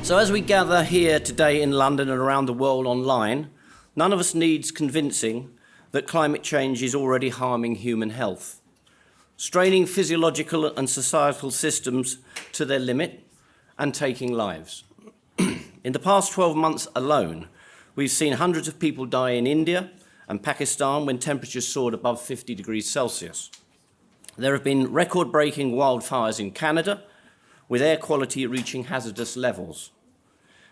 So as we gather here today in London and around the world online, none of us needs convincing that climate change is already harming human health, straining physiological and societal systems to their limit and taking lives. In the past 12 months alone, we've seen hundreds of people die in India and Pakistan when temperatures soared above 50 degrees Celsius. There have been record-breaking wildfires in Canada, with air quality reaching hazardous levels.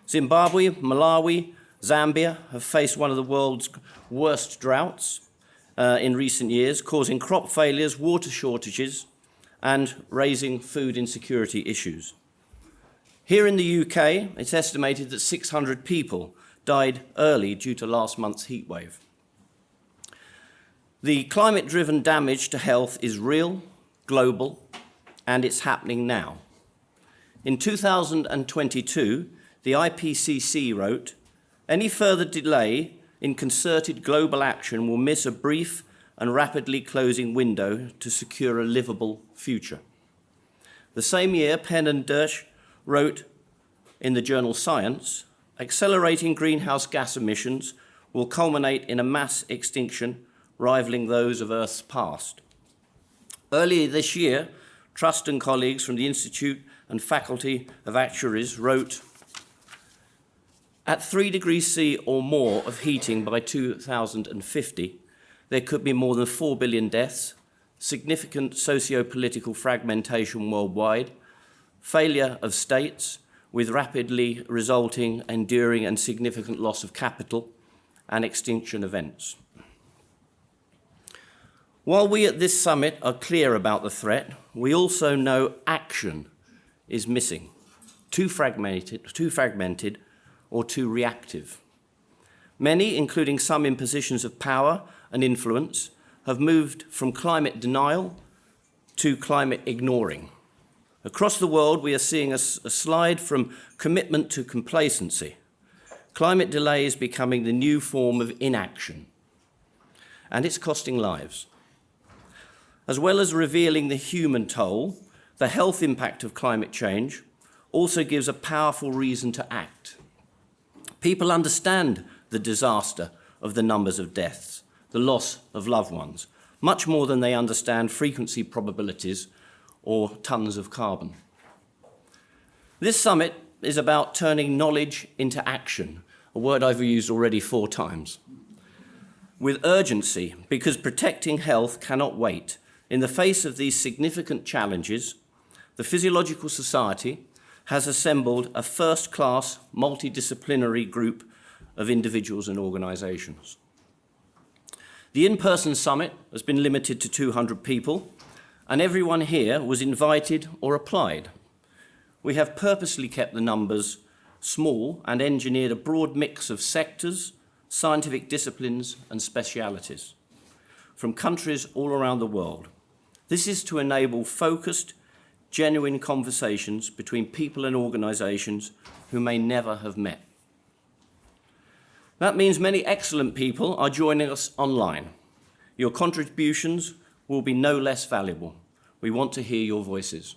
Zimbabwe, Malawi, Zambia have faced one of the world's worst droughts in recent years, causing crop failures, water shortages, and raising food insecurity issues. Here in the UK, it's estimated that 600 people died early due to last month's heatwave. The climate-driven damage to health is real, global, and it's happening now. In 2022, the IPCC wrote, "Any further delay in concerted global action will miss a brief and rapidly closing window to secure a livable future." The same year, Penn and Dersch wrote in the journal Science, "Accelerating greenhouse gas emissions will culminate in a mass extinction rivaling those of Earth's past." Earlier this year, Trust and colleagues from the Institute and Faculty of Actuaries wrote, "At 3 degrees C or more of heating by 2050, there could be more than 4 billion deaths, significant socio-political fragmentation worldwide, failure of states with rapidly resulting, enduring and significant loss of capital, and extinction events." While we at this summit are clear about the threat, we also know action is missing, too fragmented or too reactive. Many, including some in positions of power and influence, have moved from climate denial to climate ignoring. Across the world, we are seeing a slide from commitment to complacency. Climate delay is becoming the new form of inaction, and it's costing lives. As well as revealing the human toll, the health impact of climate change also gives a powerful reason to act. People understand the disaster of the numbers of deaths, the loss of loved ones, much more than they understand frequency probabilities or tons of carbon. This summit is about turning knowledge into action, a word I've used already 4 times, with urgency, because protecting health cannot wait. In the face of these significant challenges, the Physiological Society has assembled a first-class, multidisciplinary group of individuals and organisations. The in-person summit has been limited to 200 people, and everyone here was invited or applied. We have purposely kept the numbers small and engineered a broad mix of sectors, scientific disciplines and specialities from countries all around the world. This is to enable focused, genuine conversations between people and organisations who may never have met. That means many excellent people are joining us online. Your contributions will be no less valuable. We want to hear your voices.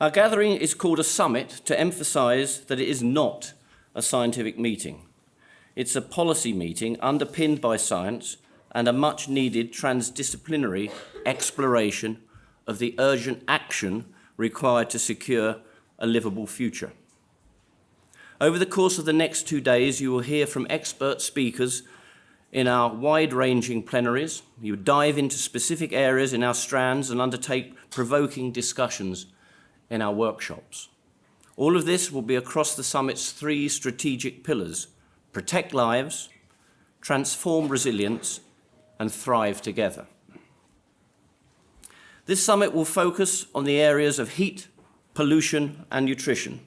Our gathering is called a summit to emphasise that it is not a scientific meeting. It's a policy meeting underpinned by science and a much-needed transdisciplinary exploration of the urgent action required to secure a livable future. Over the course of the next 2 days, you will hear from expert speakers in our wide-ranging plenaries. You dive into specific areas in our strands and undertake provoking discussions in our workshops. All of this will be across the summit's 3 strategic pillars: protect lives, transform resilience, and thrive together. This summit will focus on the areas of heat, pollution, and nutrition.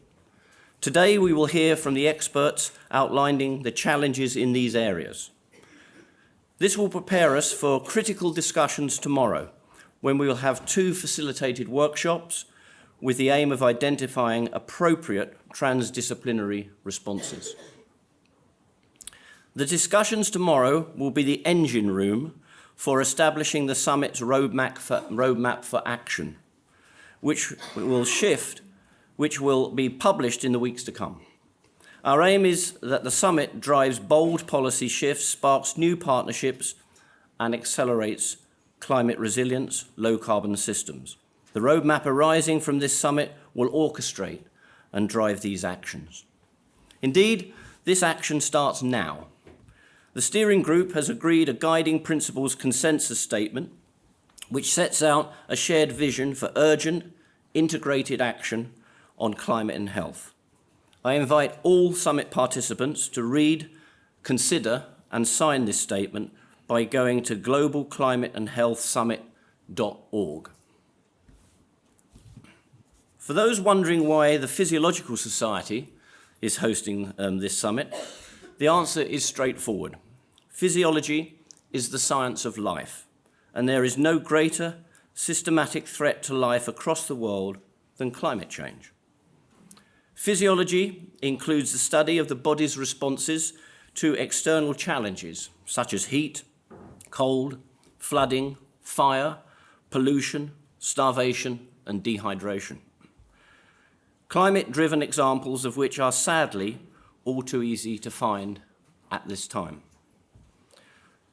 Today, we will hear from the experts outlining the challenges in these areas. This will prepare us for critical discussions tomorrow, when we will have 2 facilitated workshops with the aim of identifying appropriate transdisciplinary responses. The discussions tomorrow will be the engine room for establishing the summit's roadmap for action, which will shift which will be published in the weeks to come. Our aim is that the summit drives bold policy shifts, sparks new partnerships, and accelerates climate resilience, low-carbon systems. The roadmap arising from this summit will orchestrate and drive these actions. Indeed, this action starts now. The steering group has agreed a guiding principles consensus statement which sets out a shared vision for urgent, integrated action on climate and health. I invite all summit participants to read, consider, and sign this statement by going to globalclimateandhealthsummit.org. For those wondering why the Physiological Society is hosting this summit, the answer is straightforward. Physiology is the science of life, and there is no greater systematic threat to life across the world than climate change. Physiology includes the study of the body's responses to external challenges such as heat, cold, flooding, fire, pollution, starvation, and dehydration. Climate-driven examples of which are sadly all too easy to find at this time.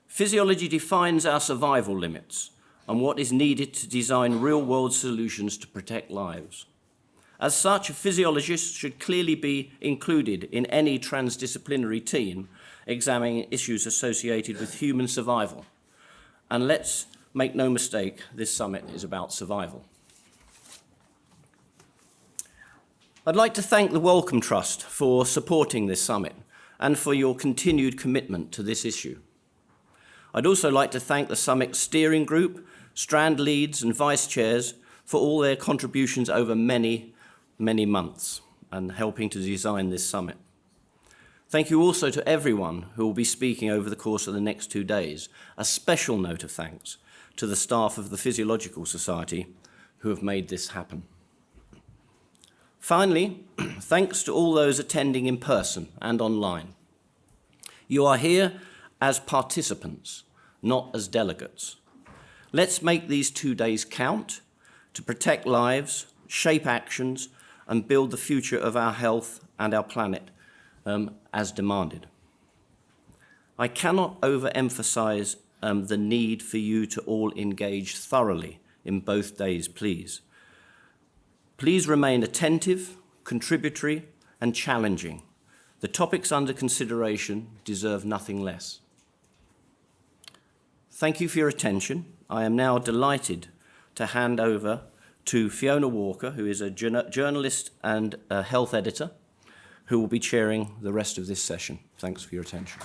Physiology defines our survival limits and what is needed to design real-world solutions to protect lives. As such, a physiologist should clearly be included in any transdisciplinary team examining issues associated with human survival. And let's make no mistake, this summit is about survival. I'd like to thank the Wellcome Trust for supporting this summit and for your continued commitment to this issue. I'd also like to thank the summit steering group, strand leads and vice chairs for all their contributions over many months and helping to design this summit. Thank you also to everyone who will be speaking over the course of the next 2 days. A special note of thanks to the staff of the Physiological Society who have made this happen. Finally, thanks to all those attending in person and online. You are here as participants, not as delegates. Let's make these 2 days count to protect lives, shape actions, and build the future of our health and our planet as demanded. I cannot overemphasize the need for you to all engage thoroughly in both days, please. Please remain attentive, contributory, and challenging. The topics under consideration deserve nothing less. Thank you for your attention. I am now delighted to hand over to Fiona Walker, who is a journalist and a health editor, who will be chairing the rest of this session. Thanks for your attention.